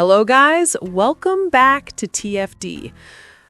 Hello, guys. Welcome back to TFD.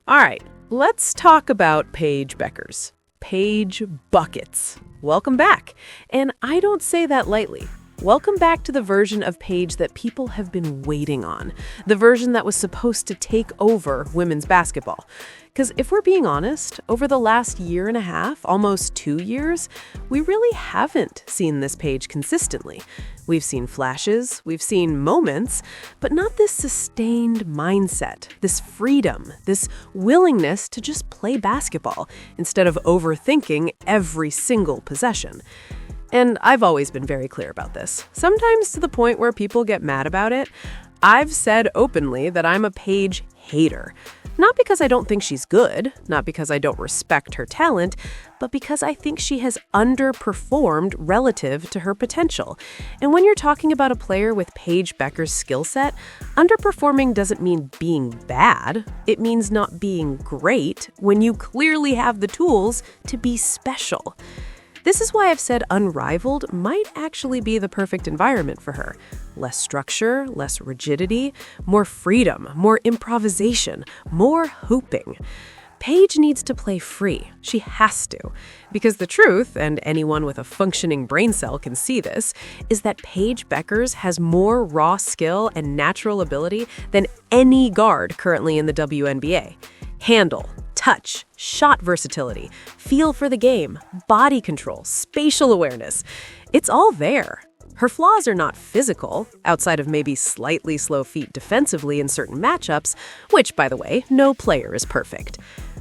All right, let's talk about Paige Bueckers. Paige Buckets. Welcome back. And I don't say that lightly. Welcome back to the version of Paige that people have been waiting on. The version that was supposed to take over women's basketball. Because if we're being honest, over the last year and a half, almost 2 years, we really haven't seen this Paige consistently. We've seen flashes, we've seen moments, but not this sustained mindset, this freedom, this willingness to just play basketball instead of overthinking every single possession. And I've always been very clear about this, sometimes to the point where people get mad about it. I've said openly that I'm a Paige hater. Not because I don't think she's good, not because I don't respect her talent, but because I think she has underperformed relative to her potential. And when you're talking about a player with Paige Bueckers' skill set, underperforming doesn't mean being bad. It means not being great when you clearly have the tools to be special. This is why I've said Unrivaled might actually be the perfect environment for her. Less structure, less rigidity, more freedom, more improvisation, more hooping. Paige needs to play free. She has to. Because the truth, and anyone with a functioning brain cell can see this, is that Paige Bueckers has more raw skill and natural ability than any guard currently in the WNBA. Handle, touch, shot versatility, feel for the game, body control, spatial awareness. It's all there. Her flaws are not physical, outside of maybe slightly slow feet defensively in certain matchups, which, by the way, no player is perfect.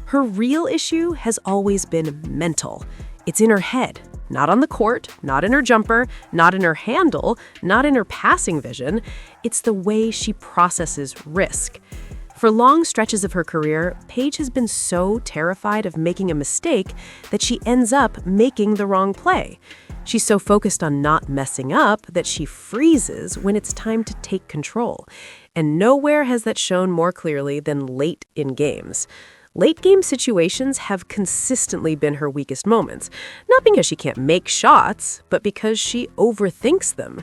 Her real issue has always been mental. It's in her head, not on the court, not in her jumper, not in her handle, not in her passing vision. It's the way she processes risk. For long stretches of her career, Paige has been so terrified of making a mistake that she ends up making the wrong play. She's so focused on not messing up that she freezes when it's time to take control. And nowhere has that shown more clearly than late in games. Late-game situations have consistently been her weakest moments, not because she can't make shots, but because she overthinks them.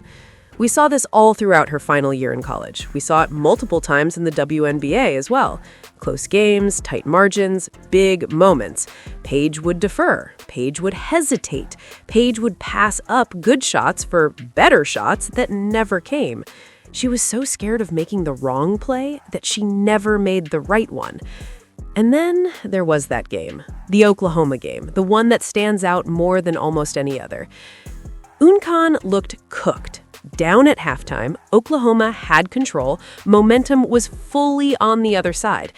We saw this all throughout her final year in college. We saw it multiple times in the WNBA as well. Close games, tight margins, big moments. Paige would defer. Paige would hesitate. Paige would pass up good shots for better shots that never came. She was so scared of making the wrong play that she never made the right one. And then there was that game, the Oklahoma game, the one that stands out more than almost any other. UNCON looked cooked. Down at halftime, Oklahoma had control. Momentum was fully on the other side.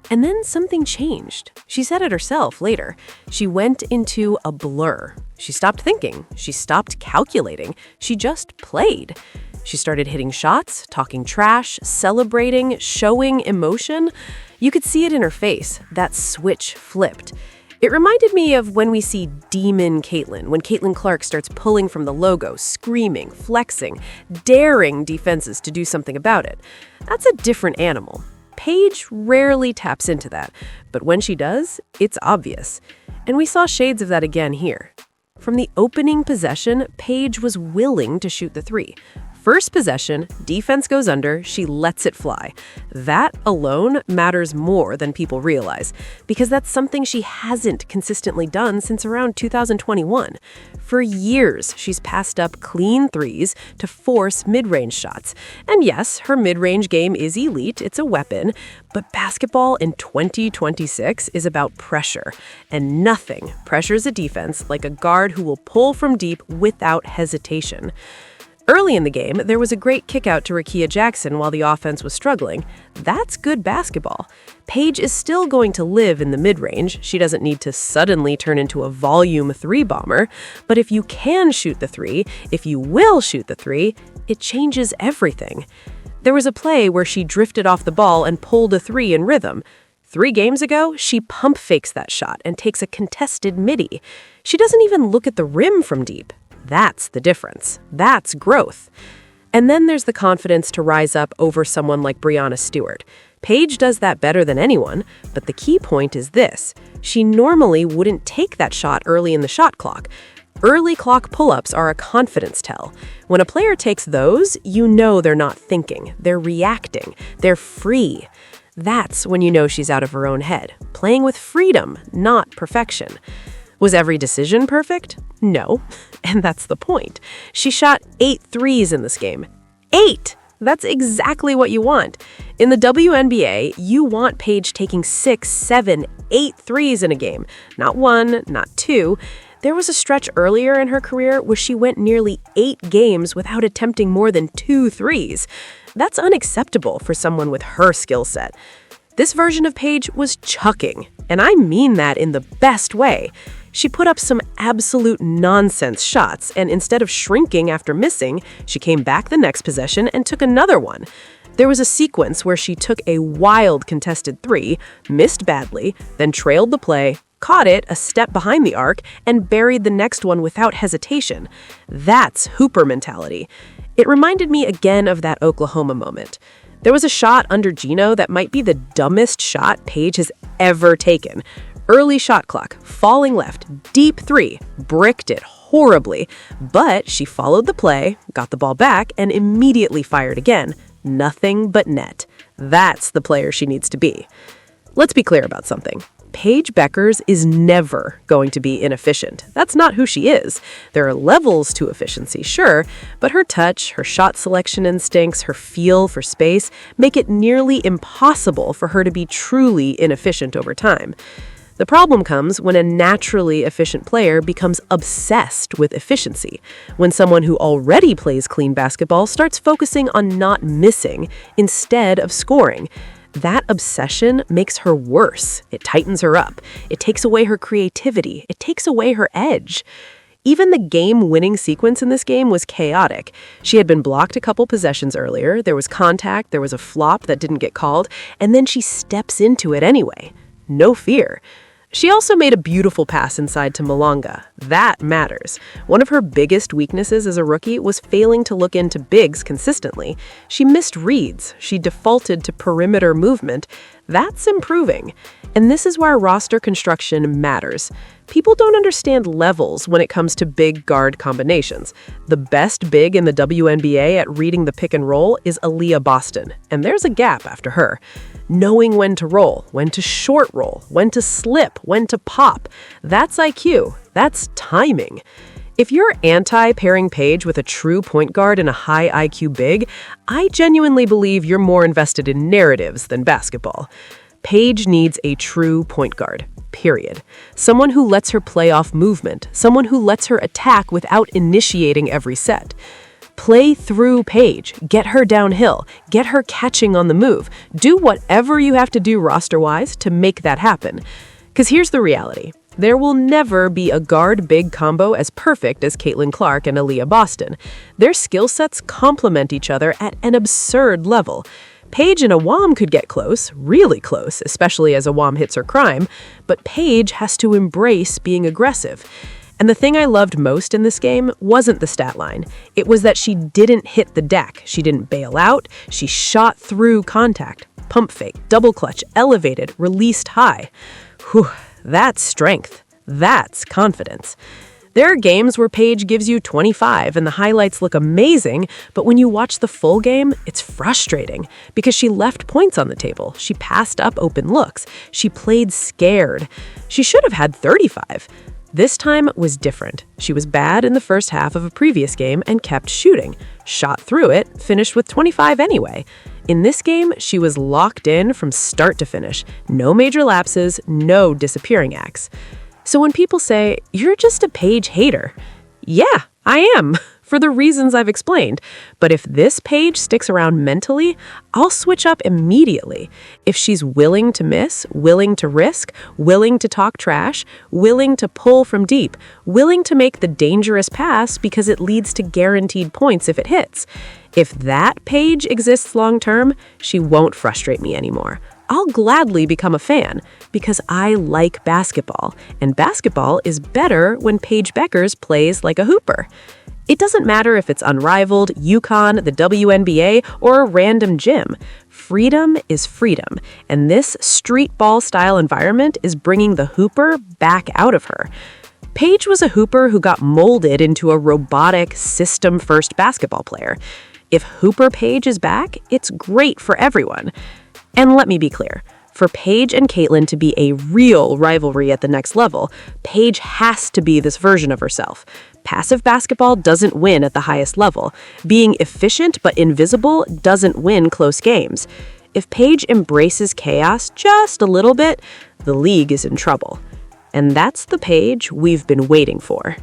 And then something changed. She said it herself later. She went into a blur. She stopped thinking. She stopped calculating. She just played. She started hitting shots, talking trash, celebrating, showing emotion. You could see it in her face. That switch flipped. It reminded me of when we see Demon Caitlin, when Caitlin Clark starts pulling from the logo, screaming, flexing, daring defenses to do something about it. That's a different animal. Paige rarely taps into that, but when she does, it's obvious. And we saw shades of that again here. From the opening possession, Paige was willing to shoot the three. First possession, defense goes under, she lets it fly. That alone matters more than people realize, because that's something she hasn't consistently done since around 2021. For years, she's passed up clean threes to force mid-range shots. And yes, her mid-range game is elite, it's a weapon, but basketball in 2026 is about pressure. And nothing pressures a defense like a guard who will pull from deep without hesitation. Early in the game, there was a great kick-out to Rickea Jackson while the offense was struggling. That's good basketball. Paige is still going to live in the mid-range. She doesn't need to suddenly turn into a volume three-bomber. But if you can shoot the three, if you will shoot the three, it changes everything. There was a play where she drifted off the ball and pulled a three in rhythm. 3 games ago, she pump fakes that shot and takes a contested midi. She doesn't even look at the rim from deep. That's the difference. That's growth. And then there's the confidence to rise up over someone like Breanna Stewart. Paige does that better than anyone, but the key point is this. She normally wouldn't take that shot early in the shot clock. Early clock pull-ups are a confidence tell. When a player takes those, you know they're not thinking, they're reacting, they're free. That's when you know she's out of her own head, playing with freedom, not perfection. Was every decision perfect? No, and that's the point. She shot 8 threes in this game. 8! That's exactly what you want. In the WNBA, you want Paige taking 6, 7, 8 threes in a game. Not 1, not 2. There was a stretch earlier in her career where she went nearly 8 games without attempting more than 2 threes. That's unacceptable for someone with her skill set. This version of Paige was chucking, and I mean that in the best way. She put up some absolute nonsense shots, and instead of shrinking after missing, she came back the next possession and took another one. There was a sequence where she took a wild contested 3, missed badly, then trailed the play, caught it a step behind the arc, and buried the next one without hesitation. That's Hooper mentality. It reminded me again of that Oklahoma moment. There was a shot under Gino that might be the dumbest shot Paige has ever taken. Early shot clock, falling left, deep 3, bricked it horribly. But she followed the play, got the ball back, and immediately fired again. Nothing but net. That's the player she needs to be. Let's be clear about something. Paige Bueckers is never going to be inefficient. That's not who she is. There are levels to efficiency, sure, but her touch, her shot selection instincts, her feel for space make it nearly impossible for her to be truly inefficient over time. The problem comes when a naturally efficient player becomes obsessed with efficiency, when someone who already plays clean basketball starts focusing on not missing instead of scoring. That obsession makes her worse. It tightens her up. It takes away her creativity. It takes away her edge. Even the game-winning sequence in this game was chaotic. She had been blocked a couple possessions earlier, there was contact, there was a flop that didn't get called, and then she steps into it anyway. No fear. She also made a beautiful pass inside to Malonga. That matters. One of her biggest weaknesses as a rookie was failing to look into bigs consistently. She missed reads. She defaulted to perimeter movement. That's improving. And this is where roster construction matters. People don't understand levels when it comes to big guard combinations. The best big in the WNBA at reading the pick and roll is Aaliyah Boston, and there's a gap after her. Knowing when to roll, when to short roll, when to slip, when to pop. That's IQ. That's timing. If you're anti-pairing Paige with a true point guard and a high IQ big, I genuinely believe you're more invested in narratives than basketball. Paige needs a true point guard, period. Someone who lets her play off movement, someone who lets her attack without initiating every set. Play through Paige, get her downhill, get her catching on the move. Do whatever you have to do roster-wise to make that happen. Because here's the reality. There will never be a guard-big combo as perfect as Caitlin Clark and Aaliyah Boston. Their skill sets complement each other at an absurd level. Paige and Awam could get close, really close, especially as Awam hits her crime, but Paige has to embrace being aggressive. And the thing I loved most in this game wasn't the stat line. It was that she didn't hit the deck. She didn't bail out. She shot through contact. Pump fake, double clutch, elevated, released high. Whew, that's strength. That's confidence. There are games where Paige gives you 25 and the highlights look amazing, but when you watch the full game, it's frustrating because she left points on the table. She passed up open looks. She played scared. She should have had 35. This time was different. She was bad in the first half of a previous game and kept shooting. Shot through it, finished with 25 anyway. In this game, she was locked in from start to finish. No major lapses, no disappearing acts. So when people say, "You're just a Paige hater," yeah, I am, for the reasons I've explained. But if this Paige sticks around mentally, I'll switch up immediately. If she's willing to miss, willing to risk, willing to talk trash, willing to pull from deep, willing to make the dangerous pass because it leads to guaranteed points if it hits. If that Paige exists long-term, she won't frustrate me anymore. I'll gladly become a fan because I like basketball, and basketball is better when Paige Bueckers plays like a hooper. It doesn't matter if it's Unrivaled, UConn, the WNBA, or a random gym. Freedom is freedom, and this street ball style environment is bringing the hooper back out of her. Paige was a hooper who got molded into a robotic, system-first basketball player. If Hooper Paige is back, it's great for everyone. And let me be clear. For Paige and Caitlin to be a real rivalry at the next level, Paige has to be this version of herself. Passive basketball doesn't win at the highest level. Being efficient but invisible doesn't win close games. If Paige embraces chaos just a little bit, the league is in trouble. And that's the Paige we've been waiting for.